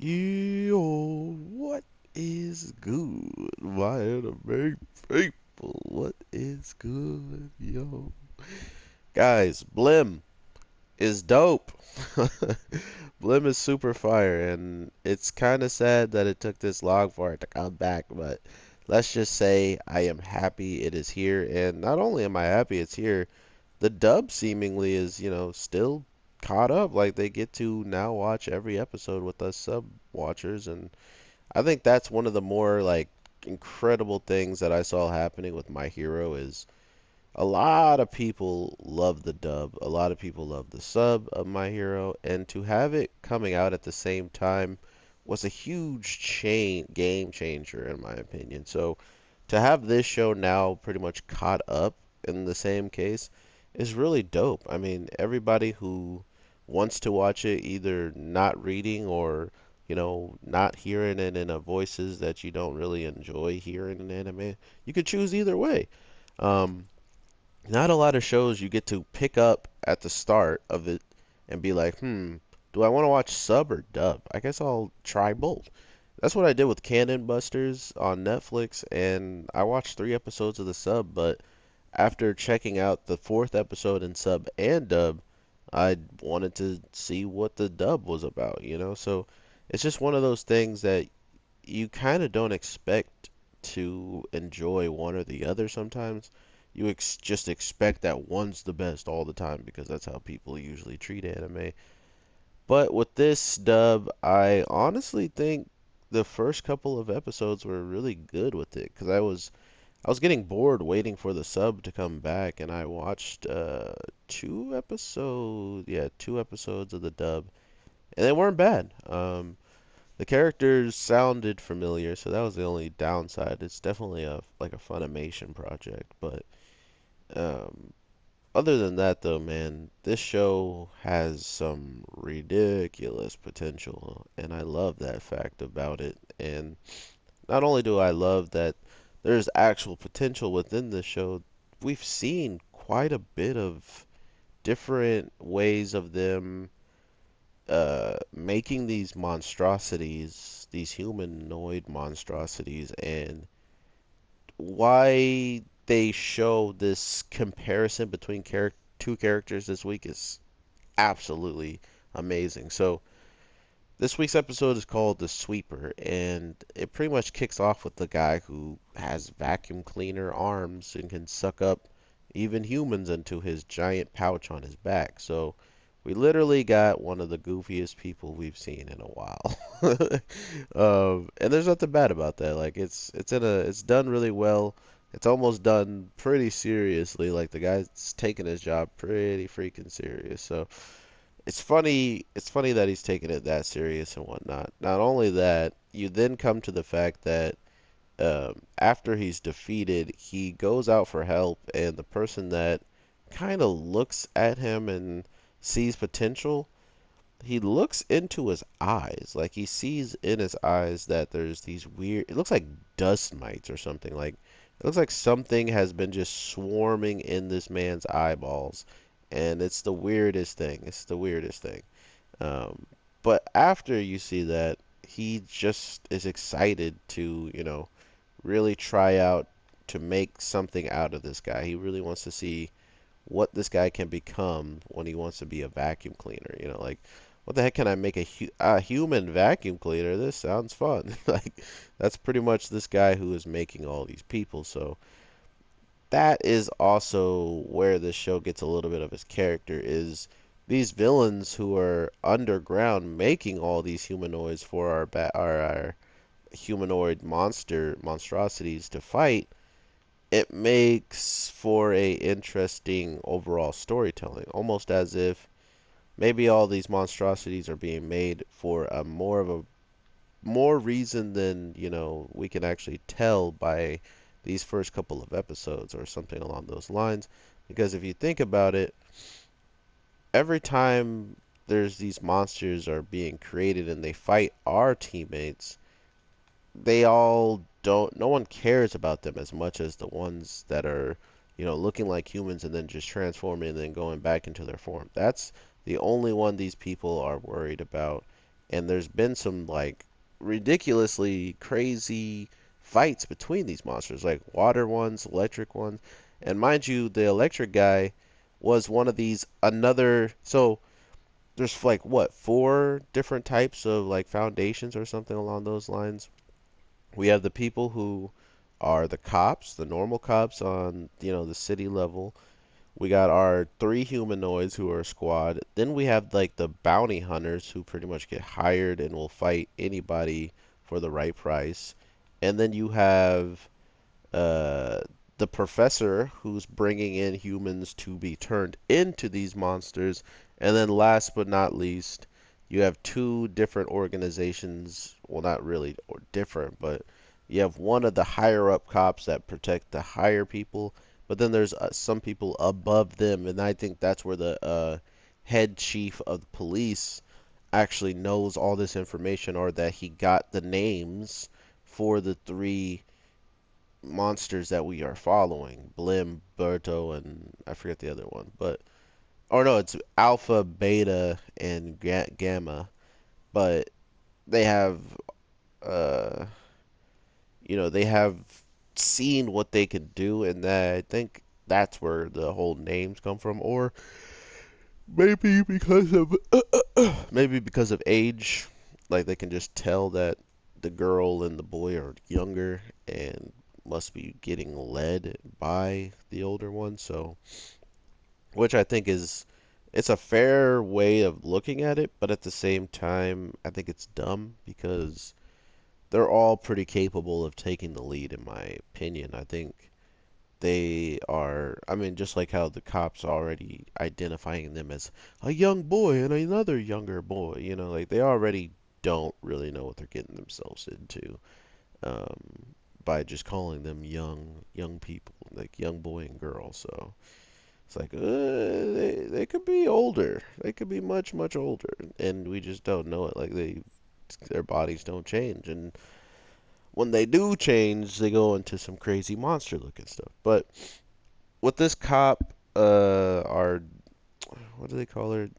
Yo, what is good, my anime people? What is good, yo? Guys, Blim is dope. Blim is super fire, and it's kind of sad that it took this long for it to come back, but let's just say I am happy it is here, and not only am I happy it's here, the dub seemingly is, still caught up. Like they get to now watch every episode with us sub watchers, and I think that's one of the more like incredible things that I saw happening with My Hero is a lot of people love the dub, a lot of people love the sub of My Hero, and to have it coming out at the same time was a huge game changer in my opinion. So to have this show now pretty much caught up in the same case is really dope. I mean, everybody who wants to watch it either not reading or, not hearing it in a voices that you don't really enjoy hearing in anime, you could choose either way. Um, Not a lot of shows you get to pick up at the start of it and be like, do I want to watch sub or dub? I guess I'll try both. That's what I did with Cannon Busters on Netflix, and I watched 3 episodes of the sub, but after checking out the fourth episode in sub and dub, I wanted to see what the dub was about. So it's just one of those things that you kind of don't expect to enjoy one or the other sometimes. You just expect that one's the best all the time because that's how people usually treat anime. But with this dub, I honestly think the first couple of episodes were really good with it because I was getting bored waiting for the sub to come back, and I watched 2 episodes of the dub, and they weren't bad. The characters sounded familiar, so that was the only downside. It's definitely a like a Funimation project, but um, other than that, though, man, this show has some ridiculous potential, and I love that fact about it. And not only do I love that there's actual potential within the show, we've seen quite a bit of different ways of them making these monstrosities, these humanoid monstrosities, and why they show this comparison between two characters this week is absolutely amazing. So, this week's episode is called The Sweeper, and it pretty much kicks off with the guy who has vacuum cleaner arms and can suck up even humans into his giant pouch on his back. So, we literally got one of the goofiest people we've seen in a while. And there's nothing bad about that. Like it's done really well. It's almost done pretty seriously. Like the guy's taking his job pretty freaking serious. So it's funny that he's taking it that serious and whatnot. Not only that, you then come to the fact that after he's defeated, he goes out for help, and the person that kind of looks at him and sees potential, he looks into his eyes. Like he sees in his eyes that there's these weird, it looks like dust mites or something. Like it looks like something has been just swarming in this man's eyeballs. And it's the weirdest thing. It's the weirdest thing. Um, but after you see that, he just is excited to, really try out to make something out of this guy. He really wants to see what this guy can become when he wants to be a vacuum cleaner. Like, what the heck can I make a human vacuum cleaner? This sounds fun. Like, that's pretty much this guy who is making all these people. So that is also where this show gets a little bit of his character is these villains who are underground making all these humanoids for our humanoid monstrosities to fight. It makes for a interesting overall storytelling, almost as if maybe all these monstrosities are being made for a more reason than we can actually tell by these first couple of episodes or something along those lines. Because if you think about it, every time there's these monsters are being created and they fight our teammates, they all don't, no one cares about them as much as the ones that are, looking like humans and then just transforming and then going back into their form. That's the only one these people are worried about. and there's been some like ridiculously crazy fights between these monsters, like water ones, electric ones. And mind you, the electric guy was one of these another so there's like what, four different types of like foundations or something along those lines. We have the people who are the cops, the normal cops on, the city level. We got our three humanoids who are a squad. Then we have like the bounty hunters who pretty much get hired and will fight anybody for the right price. And then you have uh, the professor who's bringing in humans to be turned into these monsters. And then last but not least, you have two different organizations. Well, not really or different, but you have one of the higher up cops that protect the higher people, but then there's some people above them, and I think that's where the head chief of the police actually knows all this information, or that he got the names for the three monsters that we are following: Blim, Berto, and I forget the other one. But or no, it's Alpha, Beta, and Gamma. But they have uh they have seen what they can do, and that I think that's where the whole names come from. Or maybe because of maybe because of age, like they can just tell that the girl and the boy are younger and must be getting led by the older one. So, which I think is it's a fair way of looking at it, but at the same time, I think it's dumb because they're all pretty capable of taking the lead, in my opinion. I think they are, I mean, just like how the cops are already identifying them as a young boy and another younger boy, like they already don't really know what they're getting themselves into, by just calling them young people, like young boy and girl. So it's like, they could be older. They could be much, much older, and we just don't know it. Like their bodies don't change, and when they do change, they go into some crazy monster looking stuff. But with this cop, our what do they call her?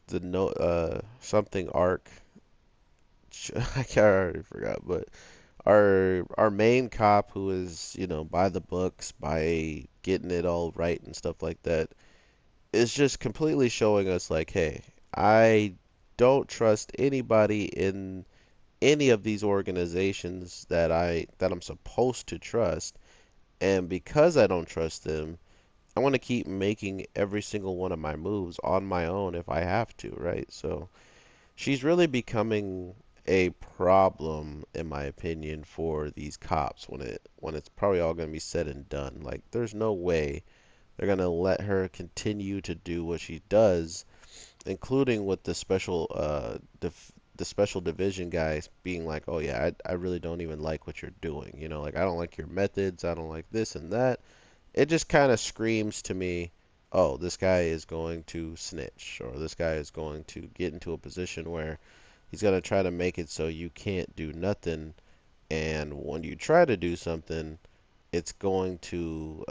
The no something arc. I already forgot, but our main cop who is by the books, by getting it all right and stuff like that, is just completely showing us like, hey, I don't trust anybody in any of these organizations that I'm supposed to trust. And because I don't trust them, I want to keep making every single one of my moves on my own if I have to, right? So she's really becoming a problem, in my opinion, for these cops when it's probably all going to be said and done. Like, there's no way they're going to let her continue to do what she does, including with the special division guys being like, "Oh yeah, I really don't even like what you're doing. Like I don't like your methods. I don't like this and that." It just kind of screams to me, "Oh, this guy is going to snitch, or this guy is going to get into a position where he's gonna try to make it so you can't do nothing, and when you try to do something, it's going to,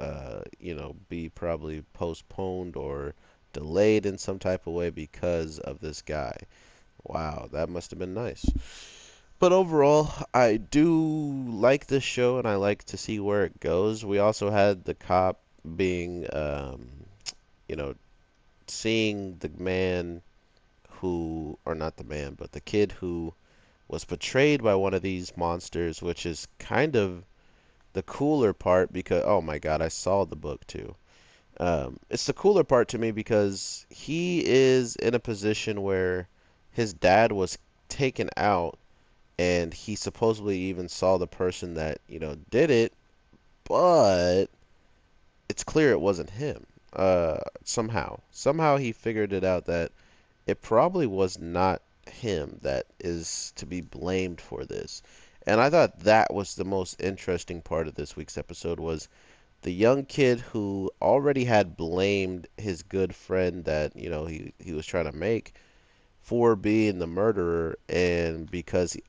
be probably postponed or delayed in some type of way because of this guy." Wow, that must have been nice. But overall, I do like this show and I like to see where it goes. We also had the cop being, you know, seeing the man who, or not the man, but the kid who was betrayed by one of these monsters, which is kind of the cooler part because, oh my God, I saw the book too. It's the cooler part to me because he is in a position where his dad was taken out, and he supposedly even saw the person that did it, but it's clear it wasn't him. Somehow he figured it out that it probably was not him that is to be blamed for this. And I thought that was the most interesting part of this week's episode, was the young kid who already had blamed his good friend that he was trying to make for being the murderer, and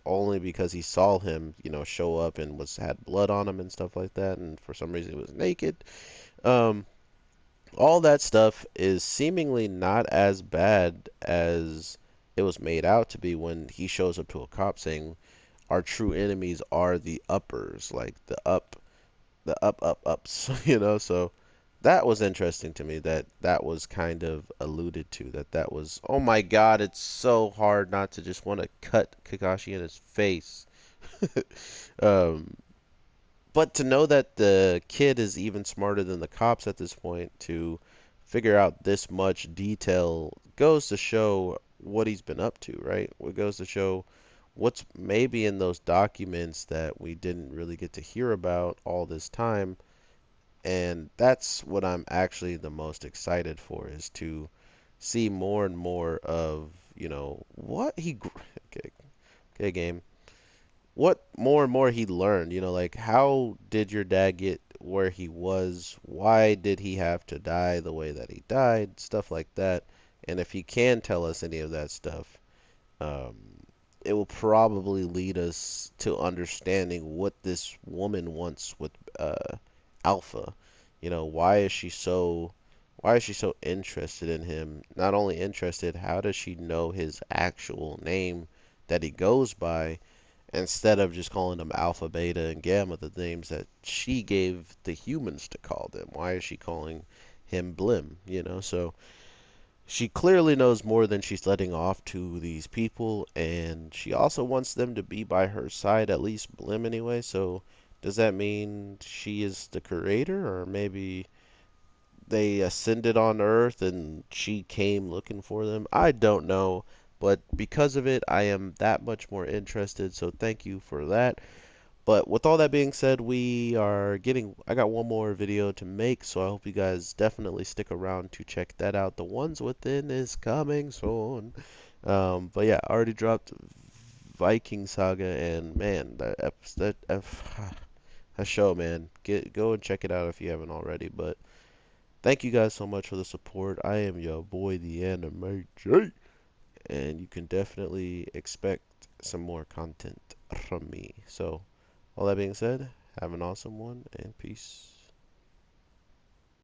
only because he saw him show up and had blood on him and stuff like that, and for some reason he was naked. um all that stuff is seemingly not as bad as it was made out to be when he shows up to a cop saying our true enemies are the uppers, like the ups, you know. So that was interesting to me that that was kind of alluded to, that that was, oh my God, it's so hard not to just want to cut Kakashi in his face. um, but to know that the kid is even smarter than the cops at this point to figure out this much detail goes to show what he's been up to, right? What goes to show what's maybe in those documents that we didn't really get to hear about all this time. And that's what I'm actually the most excited for, is to see more and more of, what okay, okay, game, what more and more he learned, like how did your dad get where he was? Why did he have to die the way that he died? Stuff like that. And if he can tell us any of that stuff, um, it will probably lead us to understanding what this woman wants with Alpha. Why is she so interested in him? Not only interested, how does she know his actual name that he goes by, instead of just calling them Alpha, Beta, and Gamma, the names that she gave the humans to call them? Why is she calling him Blim? So she clearly knows more than she's letting off to these people, and she also wants them to be by her side, at least Blim anyway. So does that mean she is the creator, or maybe they ascended on Earth and she came looking for them? I don't know, but because of it, I am that much more interested. So thank you for that. But with all that being said, I got one more video to make, so I hope you guys definitely stick around to check that out. The Ones Within is coming soon. But yeah, I already dropped Viking Saga, and man, that show, man, go and check it out if you haven't already. But thank you guys so much for the support. I am your boy, the Anime J, and you can definitely expect some more content from me. So all that being said, have an awesome one, and peace.